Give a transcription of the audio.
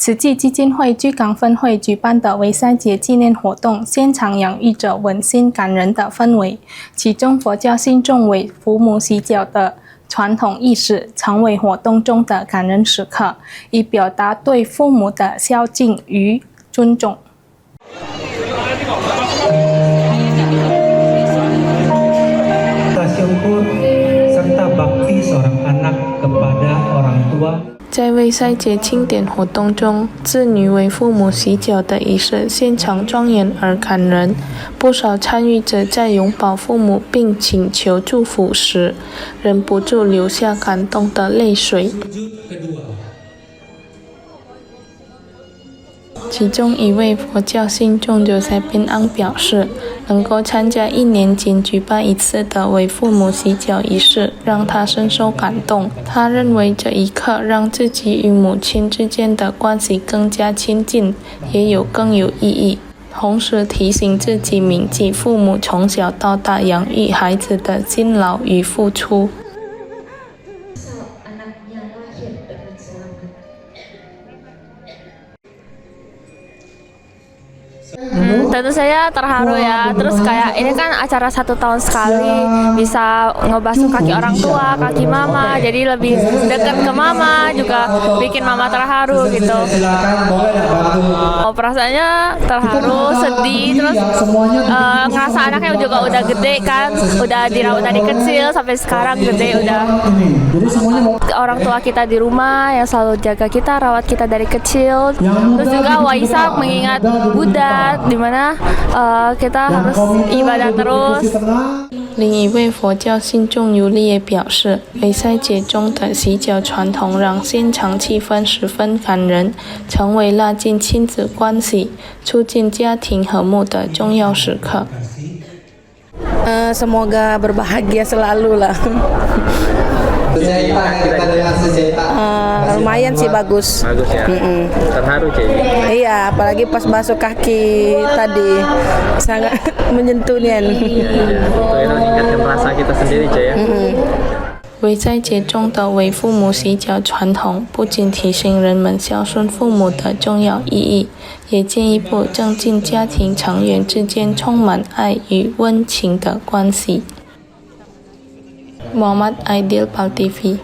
慈济基金会居港分会举办的潍赛节纪念活动，现场洋溢着温馨感人的氛围。其中，佛教信众为父母洗脚的传统仪式，成为活动中的感人时刻，以表达对父母的孝敬与尊重。在潍赛节庆典活动中，子女为父母洗脚的仪式现场庄严而感人。不少参与者在拥抱父母并请求祝福时，忍不住流下感动的泪水。其中一位佛教信众Josephine Ang表示，能够参加1年间举办一次的为父母洗脚仪式，让他深受感动。他认为这一刻让自己与母亲之间的关系更加亲近，也更有意义。同时提醒自己铭记父母从小到大养育孩子的辛劳与付出。Tentu saya terharu ya, terus kayak ini kan acara 1 tahun sekali, bisa ngebasuh kaki orang tua, kaki mama, jadi lebih dekat ke mama, juga bikin mama terharu gitu. Perasaannya terharu, sedih, terus ngerasa anaknya juga udah gede kan, udah dirawat dari kecil sampai sekarang gede udah. Orang tua kita di rumah yang selalu jaga kita, rawat kita dari kecil, terus juga Waisak mengingat Buddha, dimana kita harus ibadah terus。另一位佛教信众尤利也表示，潍赛节中的洗脚传统让现场气氛十分感人，成为拉近亲子关系、促进家庭和睦的重要时刻。Semoga berbahagia selalu lah. Lumayan sih bagus. Bagus ya. Terharu jadi. Iya, apalagi pas basuh kaki tadi sangat menyentuh nian. Itu mengingatkan rasa kita sendiri ya. 潍赛节中的为父母洗脚传统，不仅提醒人们孝顺父母的重要意义，也进一步增进家庭成员之间充满爱与温情的关系。Muhammad Aidil, PAL TV。